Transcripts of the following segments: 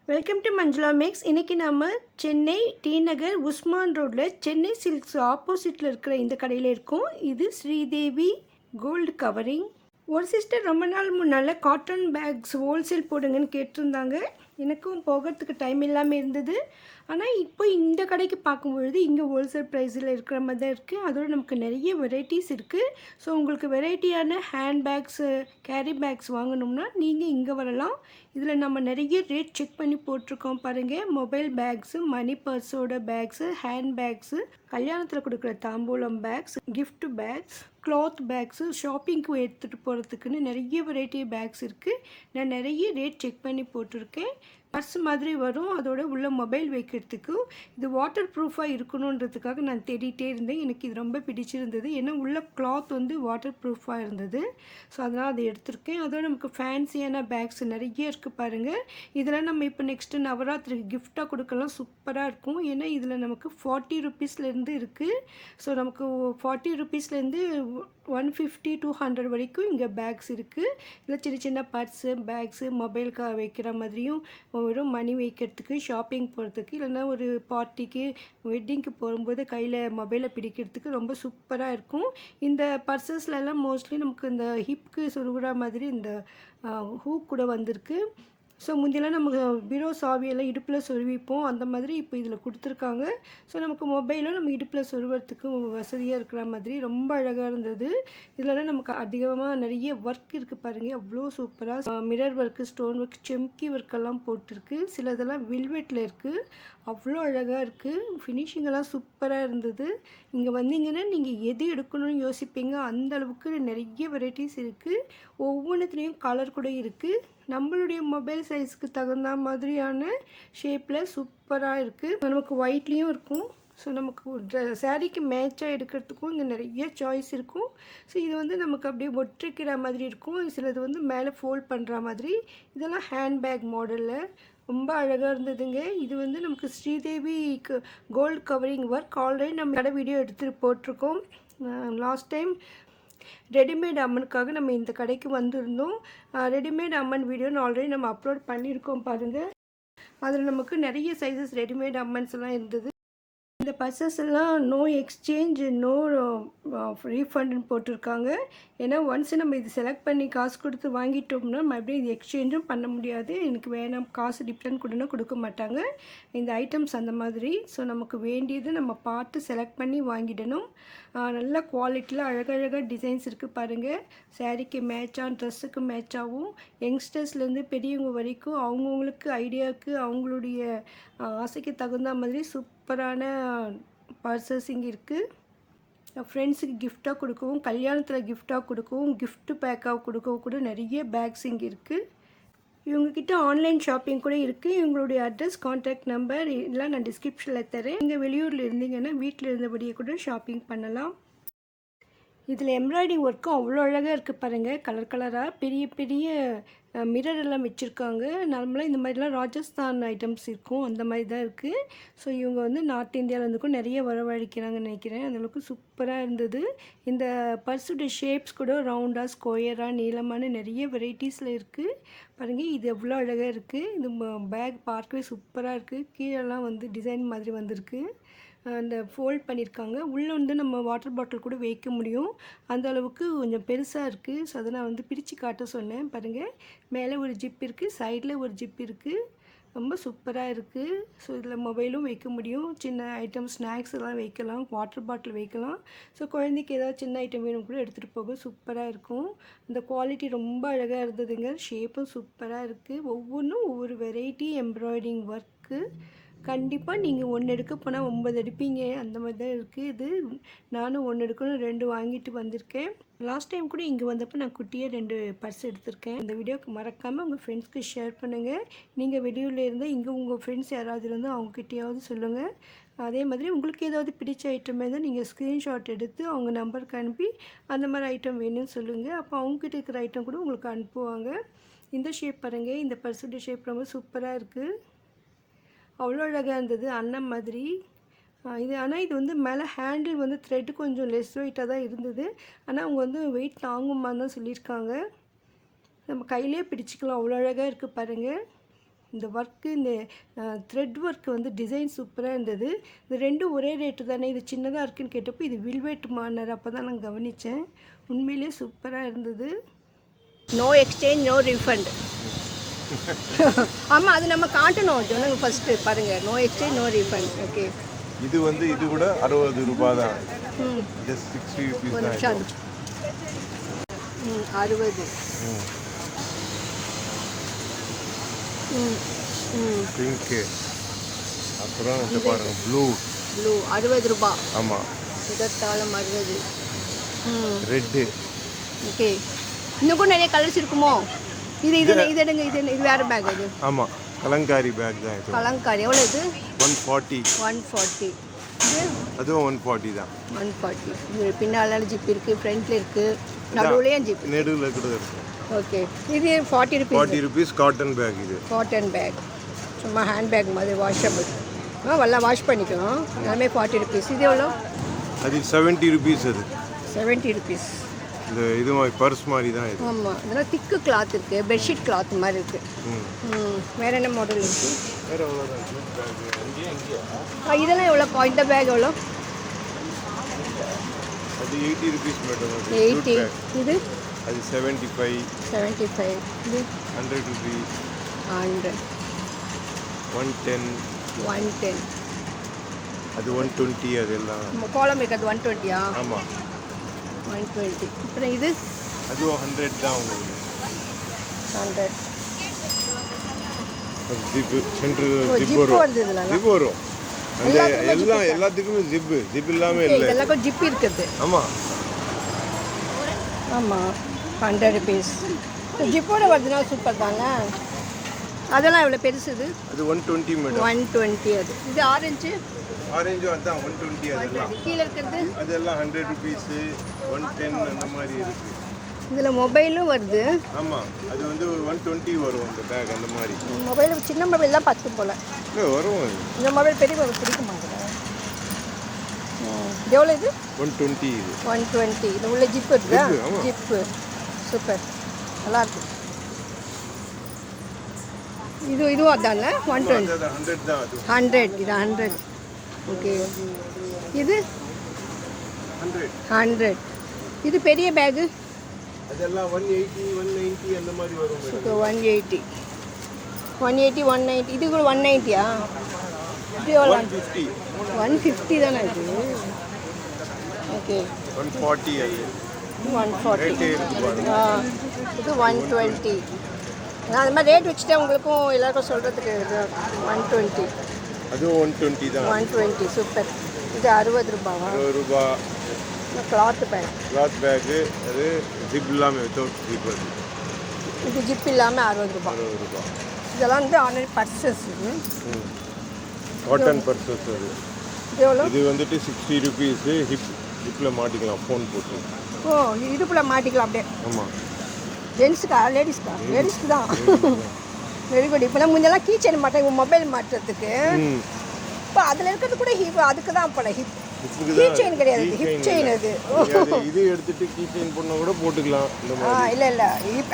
Welcome to Manjula maths. இன்றைக்கி நம்ம Chennai D நகர் உஸ்மான் ரோட்டில் சென்னை சில்க்ஸ் ஆப்போசிட்டில் இருக்கிற இந்த கடையில் இருக்கோம். இது ஸ்ரீதேவி கோல்டு கவரிங். ஒரு சிஸ்டர் ரொம்ப நாள் முன்னால் காட்டன் பேக்ஸ் ஹோல்சேல் போடுங்கன்னு கேட்டிருந்தாங்க. எனக்கும் போகிறதுக்கு டைம் இல்லாமல் இருந்தது. ஆனால் இப்போ இந்த கடைக்கு பார்க்கும்பொழுது இங்கே ஹோல்சேல் ப்ரைஸில் இருக்கிற மாதிரி தான் இருக்குது. அதோடு நமக்கு நிறைய வெரைட்டிஸ் இருக்குது. ஸோ உங்களுக்கு வெரைட்டியான ஹேண்ட் பேக்ஸு, கேரி பேக்ஸ் வாங்கணும்னா நீங்கள் இங்கே வரலாம். இதில் நம்ம நிறைய ரேட் செக் பண்ணி போட்டிருக்கோம் பாருங்கள். மொபைல் பேக்ஸு, மணி பர்ஸோட பேக்ஸு, ஹேண்ட் பேக்ஸு, கல்யாணத்தில் கொடுக்குற தாம்பூலம் bags, gift bags, cloth bags, ஷாப்பிங்க்கு எடுத்துகிட்டு போகிறதுக்குன்னு நிறைய வெரைட்டி பேக்ஸ் இருக்குது. நான் நிறைய ரேட் செக் பண்ணி போட்டிருக்கேன். பர்ஸ் மாதிரி வரும், அதோட உள்ள மொபைல் வைக்கிறதுக்கும். இது வாட்டர் ப்ரூஃபாக இருக்கணுன்றதுக்காக நான் தேடிகிட்டே இருந்தேன். எனக்கு இது ரொம்ப பிடிச்சிருந்தது. ஏன்னா உள்ள கிளாத் வந்து வாட்டர் ப்ரூஃபாக இருந்தது. ஸோ அதனால் அதை எடுத்திருக்கேன். அதோட நமக்கு ஃபேன்சியான பேக்ஸ் நிறைய இருக்குது பாருங்கள். இதெல்லாம் நம்ம இப்போ நெக்ஸ்ட்டு நவராத்திரிக்கு கிஃப்டாக கொடுக்கலாம். சூப்பராக இருக்கும். ஏன்னா இதில் நமக்கு 40 ருபீஸ்லேருந்து இருக்குது. ஸோ நமக்கு 40 ருபீஸ்லேருந்து 150 200 வரைக்கும் இங்கே பேக்ஸ் இருக்குது. இதில் சின்ன சின்ன பர்ஸு, பேக்ஸு, மொபைலுக்கு வைக்கிற மாதிரியும், வெறும் மணி வைக்கிறதுக்கு, ஷாப்பிங் போகிறதுக்கு, இல்லைன்னா ஒரு பார்ட்டிக்கு, வெட்டிங்க்கு போகும்போது கையில் மொபைலை பிடிக்கிறதுக்கு ரொம்ப சூப்பராக இருக்கும். இந்த பர்சஸ்லலாம் மோஸ்ட்லி நமக்கு இந்த ஹிப்க்கு சொருகிற மாதிரி இந்த ஹூக் கூட வந்திருக்கு. ஸோ முந்தியெல்லாம் நமக்கு பீரோ சாவியெல்லாம் இடுப்பில் சொருவிப்போம். அந்த மாதிரி இப்போ இதில் கொடுத்துருக்காங்க. ஸோ நமக்கு மொபைலும் நம்ம இடுப்பில் சொருவறதுக்கு வசதியாக இருக்கிற மாதிரி ரொம்ப அழகாக இருந்தது. இதிலலாம் நமக்கு அதிகமாக நிறைய ஒர்க் இருக்குது பாருங்கள். அவ்வளோ சூப்பராக மிரர் ஒர்க்கு, ஸ்டோன் ஒர்க், செம்கி ஒர்க்கெல்லாம் போட்டிருக்கு. சிலதெல்லாம் வில்வெட்டில் இருக்குது. அவ்வளோ அழகாக இருக்குது. ஃபினிஷிங்கெல்லாம் சூப்பராக இருந்தது. இங்கே வந்தீங்கன்னா நீங்கள் எது எடுக்கணும்னு யோசிப்பீங்க. அந்த அளவுக்கு நிறைய வெரைட்டிஸ் இருக்குது. ஒவ்வொன்றுத்துலேயும் கலர் கூட இருக்குது. நம்மளுடைய மொபைல் சைஸுக்கு தகுந்த மாதிரியான ஷேப்பில் சூப்பராக இருக்குது. நமக்கு ஒயிட்லேயும் இருக்கும். ஸோ நமக்கு சாரீக்கு மேட்சாக எடுக்கிறதுக்கும் இங்கே நிறைய சாய்ஸ் இருக்கும். ஸோ இது வந்து நமக்கு அப்படியே ஒற்றிக்கிற மாதிரி இருக்கும். சிலது வந்து மேலே ஃபோல்ட் பண்ணுற மாதிரி. இதெல்லாம் ஹேண்ட்பேக் மாடலில் ரொம்ப அழகாக இருந்ததுங்க. இது வந்து நமக்கு Sridevi gold covering work. Already நம்ம கடை வீடியோ எடுத்துகிட்டு போட்டிருக்கோம். லாஸ்ட் டைம் ரெடிமேட் அம்மனுக்காக நம்ம இந்த கடைக்கு வந்திருந்தோம். ரெடிமேட் அம்மன் வீடியோன்னு ஆல்ரெடி நம்ம அப்லோட் பண்ணியிருக்கோம் பாருங்கள். அதில் நமக்கு நிறைய சைஸஸ் ரெடிமேட் அம்மன்ஸ் எல்லாம் இருந்தது. இந்த பர்சஸ் எல்லாம் நோ எக்ஸ்சேஞ்ச், நோ ரீஃபண்டுன்னு போட்டிருக்காங்க. ஏன்னா ஒன்ஸ் நம்ம இது செலக்ட் பண்ணி காசு கொடுத்து வாங்கிட்டோம்னா மறுபடியும் இது எக்ஸ்சேஞ்சும் பண்ண முடியாது. எனக்கு வேணாம், காசு ரிட்டர்ன் கொடுன்னா கொடுக்க மாட்டாங்க இந்த ஐட்டம்ஸ் அந்த மாதிரி. ஸோ நமக்கு வேண்டியது நம்ம பார்த்து செலக்ட் பண்ணி வாங்கிடணும். நல்ல குவாலிட்டியில் அழகழகாக டிசைன்ஸ் இருக்குது பாருங்கள். சாரீக்கு மேட்சாக, ட்ரெஸ்ஸுக்கு மேட்சாகவும், யங்ஸ்டர்ஸ்லேருந்து பெரியவங்க வரைக்கும் அவங்கவுங்களுக்கு ஐடியாவுக்கு, அவங்களுடைய ஆசைக்கு தகுந்த மாதிரி சூப்பரான பர்சஸ் இங்கே இருக்குது. ஃப்ரெண்ட்ஸுக்கு கிஃப்டாக கொடுக்கவும், கல்யாணத்தில் கிஃப்டாக கொடுக்கவும், கிஃப்ட் பேக்காக கொடுக்கவும் கூட நிறைய பேக்ஸ் இங்கே இருக்குது. இவங்கக்கிட்ட ஆன்லைன் ஷாப்பிங் கூட இருக்குது. இவங்களுடைய அட்ரஸ், கான்டாக்ட் நம்பர் இதெல்லாம் நான் டிஸ்கிரிப்ஷனில் தரேன். நீங்கள் வெளியூரில் இருந்தீங்கன்னா வீட்டில் இருந்தபடியே கூட ஷாப்பிங் பண்ணலாம். இதில் எம்ப்ராய்டிங் ஒர்க்கும் அவ்வளோ அழகாக இருக்குது பாருங்கள். கலர் கலராக பெரிய பெரிய மிரர் எல்லாம் வச்சுருக்காங்க. நார்மலாக இந்த மாதிரிலாம் ராஜஸ்தான் ஐட்டம்ஸ் இருக்கும், அந்த மாதிரி தான் இருக்குது. ஸோ இவங்க வந்து நார்த் இந்தியாவிலேருந்துக்கும் நிறைய வரவழைக்கிறாங்கன்னு நினைக்கிறேன். அந்தளவுக்கு சூப்பராக இருந்தது. இந்த பர்ஸுடைய ஷேப்ஸ் கூட ரவுண்டாக, ஸ்கொயராக, நீளமான நிறைய வெரைட்டிஸில் இருக்குது பாருங்கள். இது எவ்வளோ அழகாக இருக்குது. இந்த பேக் பார்க்கவே சூப்பராக இருக்குது. கீழெல்லாம் வந்து டிசைன் மாதிரி வந்திருக்கு. அந்த ஃபோல்ட் பண்ணியிருக்காங்க. உள்ளே வந்து நம்ம வாட்டர் பாட்டில் கூட வைக்க முடியும். அந்த அளவுக்கு கொஞ்சம் பெருசாக இருக்குது. ஸோ அதை நான் வந்து பிரித்து காட்ட சொன்னேன் பாருங்கள். மேலே ஒரு ஜிப் இருக்குது, சைடில் ஒரு ஜிப் இருக்குது. ரொம்ப சூப்பராக இருக்குது. ஸோ இதில் மொபைலும் வைக்க முடியும். சின்ன ஐட்டம் ஸ்நாக்ஸ் எல்லாம் வைக்கலாம், வாட்டர் பாட்டில் வைக்கலாம். ஸோ குழந்தைக்கு ஏதாவது சின்ன ஐட்டம் வேணும் கூட எடுத்துகிட்டு போக சூப்பராக இருக்கும். அந்த குவாலிட்டி ரொம்ப அழகாக இருந்ததுங்க. ஷேப்பும் சூப்பராக இருக்குது. ஒவ்வொன்றும் ஒவ்வொரு வெரைட்டி எம்ப்ராய்டிங் ஒர்க்கு. கண்டிப்பாக நீங்கள் ஒன்று எடுக்க போனால் 9 எடுப்பீங்க, அந்த மாதிரி தான் இருக்குது. இது நானும் 1 எடுக்கணும் 2 வாங்கிட்டு வந்திருக்கேன். லாஸ்ட் டைம் கூட இங்கே வந்தப்போ நான் குட்டியாக 2 பர்ஸ் எடுத்திருக்கேன். இந்த வீடியோக்கு மறக்காமல் உங்கள் ஃப்ரெண்ட்ஸ்க்கு ஷேர் பண்ணுங்கள். நீங்கள் வெளியூரில் இருந்தால் இங்கே உங்கள் ஃப்ரெண்ட்ஸ் யாராவது இருந்தால் அவங்கக்கிட்டையாவது சொல்லுங்கள். அதே மாதிரி உங்களுக்கு ஏதாவது பிடிச்ச ஐட்டம் இருந்தால் நீங்கள் ஸ்க்ரீன்ஷாட் எடுத்து அவங்க நம்பருக்கு அனுப்பி அந்த மாதிரி ஐட்டம் வேணும்னு சொல்லுங்கள். அப்போ அவங்ககிட்ட இருக்கிற ஐட்டம் கூட உங்களுக்கு அனுப்புவாங்க. இந்த ஷேப் பாருங்கள். இந்த பர்ஸுடைய ஷேப் ரொம்ப சூப்பராக இருக்குது. அவ்வளோ அழகாக இருந்தது, அண்ணன் மாதிரி. ஆனால் இது வந்து மேலே ஹேண்டில் வந்து த்ரெட்டு கொஞ்சம் லெஸ் வெயிட்டாக தான் இருந்தது. ஆனால் அவங்க வந்து வெயிட் தாங்குமான்னு தான் சொல்லியிருக்காங்க. நம்ம கையிலே பிடிச்சிக்கலாம். அவ்வளோ அழகாக இருக்குது பாருங்கள். இந்த ஒர்க்கு இந்த த்ரெட் ஒர்க்கு வந்து டிசைன் சூப்பராக இருந்தது. இது ரெண்டும் ஒரே ரேட்டு தானே, இது சின்னதாக இருக்குதுன்னு கேட்டப்போ இது வில்வேட் மார்னர், அப்போ தான் நான் கவனித்தேன். உண்மையிலே சூப்பராக இருந்தது. No exchange no refund. ஆமாம், அது நம்ம காட்டணும் சொன்னாங்க ஃபஸ்ட்டு. பாருங்கள், no exchange no refund. Okay, இது வந்து இது கூட 60 ரூபாய் தான். ஜஸ்ட் 60 rupees தான். 60. பிங்க், அப்புறம் இந்த பாருங்க ப்ளூ 60 ரூபாய். ஆமாம், இதத்தாலும் 60. ரெட்டு. ஓகே, இன்னும் கூட நிறைய கலர்ஸ் இருக்குமோ? இது இது இது எடுங்க, இது வேறு பேக். இது ஆமாம், கலங்காரி பேக் தான். இது கலங்காரி. எவ்வளோ இது? 140. 140. இது அதுவும் 140 தான். 140. இது பின்னால் ஜிப் இருக்குது, ஃப்ரண்ட்டில் இருக்குது, நடுவுலையும் ஜிப். நடுவில் கூட இருக்கும். ஓகே, இது 40 rupees. 40 rupees cotton bag. இது காட்டன் பேக், சும்மா ஹேண்ட் பேக் மாதிரி, வாஷபிள். எல்லாம் வாஷ் பண்ணிக்கலாம். எல்லாமே 40 rupees. இது எவ்வளோ? அது 70 rupees. அது 70 rupees. இந்த இது மாதிரி பர்ஸ் மாதிரி தான் இது. ஆமாம், இதெல்லாம் திக்கு கிளாத் இருக்குது, பெட்ஷீட் கிளாத் மாதிரி இருக்குது. வேறு என்ன மாடல் இருக்குது? வேறு எவ்வளோ இதெல்லாம் எவ்வளோ? இந்த பேக் எவ்வளோ? அது 80 rupees மேடம். 80. இது அது 75. 75. இது 100 rupees. 100. 110. 110. அது 120. அதெல்லாம் கோலம் இருக்கிறது 120. ஆமாம், 120. அப்புறம் இது அதுவும் 100 தான் உங்களுக்கு. 100. ஜிப்பு சென்ட்ரு ஜிப் ஜிப் வரும். வருது இதில். ஜிப் வரும். அந்த எல்லாத்துக்குமே ஜிப் இல்லாமல் இல்லை. இதெல்லாம் ஜிப் இருக்குது. ஆமாம் ஆமாம், 100 rupees. ஜிப்போட வருதுன்னா சூப்பர் தானே. அதெல்லாம் எவ்வளோ பெருசு? இது அது 120 மேடம். 120. அது இது ஆரஞ்சு. ஆரஞ்சும் அதுதான் 120. அதெல்லாம் கீழே இருக்கிறது அதெல்லாம் 100 rupees, 110 அந்த மாதிரி இருக்குது. இதில் மொபைலும் வருது. ஆமாம், அது வந்து 120 வரும் அந்த பேக். அந்த மாதிரி மொபைல் சின்ன மொபைல் தான் 10 போல். இல்லை வரும். அது இந்த மொபைல் பெரிய மொபைல் பிடிக்க மாட்டேங்குது. எவ்வளோ இது? 120. இது 120. இது உள்ள ஜிப் இருக்குதா? ஜிப்பு, ஆமாம். ஜிப்பு சூப்பர், நல்லாயிருக்கு. இதுவும் அதான்ல 120. 100 தான். அது 100. இது 100. ஓகே, இது 100. 100. இது பெரிய பேகு. அதெல்லாம் 180, 190 அந்த மாதிரி வரும் மேடம். 180. 190. இது கூட 190. இது எவ்வளோ? 150. 150 தானே இது? ஓகே, 140. அது 140. ரேட்டே இருக்கு பாருங்க. இது 120. நான் அது மாதிரி ரேட் வச்சுட்டேன் உங்களுக்கும் எல்லாருக்கும் சொல்கிறதுக்கு. இது 120. அதுவும் 120 தான். 120. சூப்பர். இது 60 ரூபாவா? 60 ரூபாய். Cloth bag. Cloth bag. அது ஜிப் இல்லாமல் வித்தவுட் ஜிப். அது இது ஜிப் இல்லாமல் 60 ரூபாய். 60 ரூபாய். இதெல்லாம் வந்து ஆன்லைன் பர்சஸ். இது காட்டன் பர்சஸ். அது இது எவ்வளோ? இது வந்துட்டு 60 rupees. ஹிப்பில் மாட்டிக்கலாம் ஃபோன் போட்டு. ஓ, இடுப்பில் மாட்டிக்கலாம் அப்படியே. ஆமாம், ஜென்ஸுக்கா லேடிஸ்க்கா? லேடிஸ்க்கு தான். Very good. இப்போலாம் முன்னெல்லாம் கீ செயின் மாட்டேன் மொபைல் மாட்டுறதுக்கு. இப்போ அதில் இருக்கிறது கூட அதுக்கு தான் போல. கீ செயின் கிடையாது, ஹிப் செயின். அது இது எடுத்துட்டு கீ செயின் பண்ண கூட போட்டுக்கலாம். இந்த மாதிரி இல்லை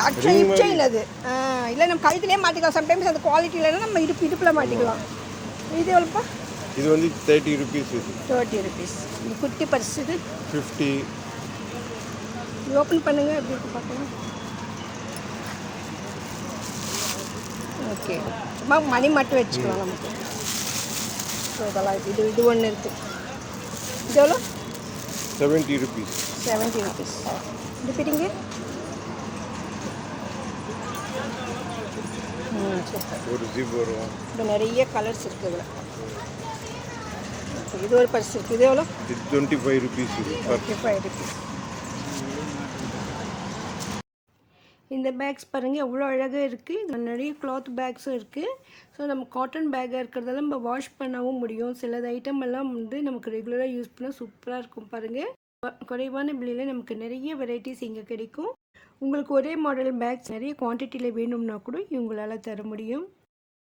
ஆக்சுவலி ஹிப் செயின். அது இல்லை, நம்ம கழுத்துலேயே மாட்டிக்கலாம். சம்டைம்ஸ் அந்த குவாலிட்டி இல்லைன்னா நம்ம இடுப்பில் மாட்டிக்கலாம். இது எவ்வளோப்பா? இது வந்து 30 rupees. இது 30 rupees. இது குட்டி பர்ஸ். இது 50. இது ஓப்பன் பண்ணுங்க, எப்படி இருக்கு பார்க்கலாம். ஓகே, சும்மா மணி மட்டும் வச்சுக்கலாம் நமக்கு. ஸோ இதெல்லாம் இது ஒன்று இருக்குது. இது எவ்வளோ? 70 rupees. 70 rupees. இது பிடிங்க. சூப்பர். ஒரு ஜிப் வரும். இது நிறைய கலர்ஸ் இருக்குது இதில். இது ஒரு பர்ஸ் இருக்குது. இது எவ்வளோ? இது 25 rupees. இது 25 rupees. இந்த பேக்ஸ் பாருங்கள் எவ்வளோ அழகாக இருக்குது. இது நிறைய கிளாத் பேக்ஸும் இருக்குது. ஸோ நம்ம காட்டன் பேக்காக இருக்கிறதால நம்ம வாஷ் பண்ணவும் முடியும். சில ஐட்டம் எல்லாம் வந்து நமக்கு ரெகுலராக யூஸ் பண்ண சூப்பராக இருக்கும். பாருங்கள், குறைவான விலையில் நமக்கு நிறைய வெரைட்டிஸ் இங்கே கிடைக்கும். உங்களுக்கு ஒரே மாடல் பேக்ஸ் நிறைய குவான்டிட்டியில் வேணும்னா கூட இவங்களால் தர முடியும்.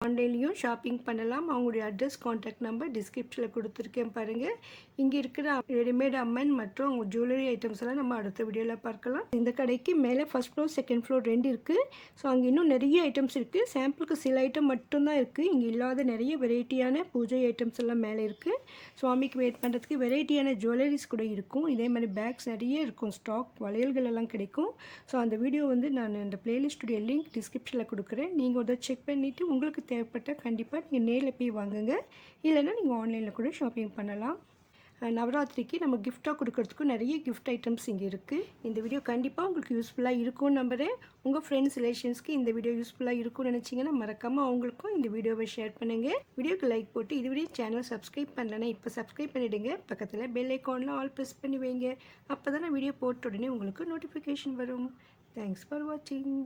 ஆன்லைன்லேயும் ஷாப்பிங் பண்ணலாம். அவங்களுடைய அட்ரஸ், கான்டாக்ட் நம்பர் டிஸ்கிரிப்ஷனில் கொடுத்துருக்கேன் பாருங்கள். இங்கே இருக்கிற ரெடிமேட் அம்மன் மற்றும் அவங்க ஜுவல்லரி ஐட்டம்ஸ் எல்லாம் நம்ம அடுத்த வீடியோவில் பார்க்கலாம். இந்த கடைக்கு மேலே ஃபர்ஸ்ட் ஃப்ளோர் செகண்ட் ஃப்ளோர் 2 இருக்குது. ஸோ அங்கே இன்னும் நிறைய ஐட்டம்ஸ் இருக்குது. சாம்பிளுக்கு சில ஐட்டம் மட்டும்தான் இருக்குது. இங்கே இல்லாத நிறைய வெரைட்டியான பூஜை ஐட்டம்ஸ் எல்லாம் மேலே இருக்குது. சுவாமிக்கு வெயிட் பண்ணுறதுக்கு வெரைட்டியான ஜுவல்லரிஸ் கூட இருக்கும். இதே மாதிரி பேக்ஸ் நிறைய இருக்கும். ஸ்டாக் வளையல்கள் எல்லாம் கிடைக்கும். ஸோ அந்த வீடியோ வந்து நான் இந்த பிளேலிஸ்ட்டுடைய லிங்க் டிஸ்கிரிப்ஷனில் கொடுக்குறேன். நீங்கள் அதை செக் பண்ணிவிட்டு உங்களுக்கு தேவைப்பட்டால் கண்டிப்பாக நீங்கள் நேரில் போய் வாங்குங்க. இல்லைன்னா நீங்கள் ஆன்லைனில் கூட ஷாப்பிங் பண்ணலாம். நவராத்திரிக்கு நம்ம கிஃப்டாக கொடுக்கறதுக்கும் நிறைய கிஃப்ட் ஐட்டம்ஸ் இங்கே இருக்குது. இந்த வீடியோ கண்டிப்பாக உங்களுக்கு யூஸ்ஃபுல்லாக இருக்கும்னு நம்புகிறேன். உங்கள் ஃப்ரெண்ட்ஸ் ரிலேஷன்ஸ்க்கு இந்த வீடியோ யூஸ்ஃபுல்லாக இருக்கும்னு நினச்சிங்கன்னா மறக்காமல் அவங்களுக்கும் இந்த வீடியோவை ஷேர் பண்ணுங்கள். வீடியோக்கு லைக் போட்டு இதுவரையும் சேனல் சப்ஸ்கிரைப் பண்ணலன்னா இப்போ சப்ஸ்கிரைப் பண்ணிவிடுங்க. பக்கத்தில் பெல் ஐக்கானில் ஆல் ப்ரெஸ் பண்ணி வைங்க. அப்போ தான் வீடியோ போட்ட உடனே உங்களுக்கு நோட்டிஃபிகேஷன் வரும். தேங்க்ஸ் ஃபார் வாட்சிங்.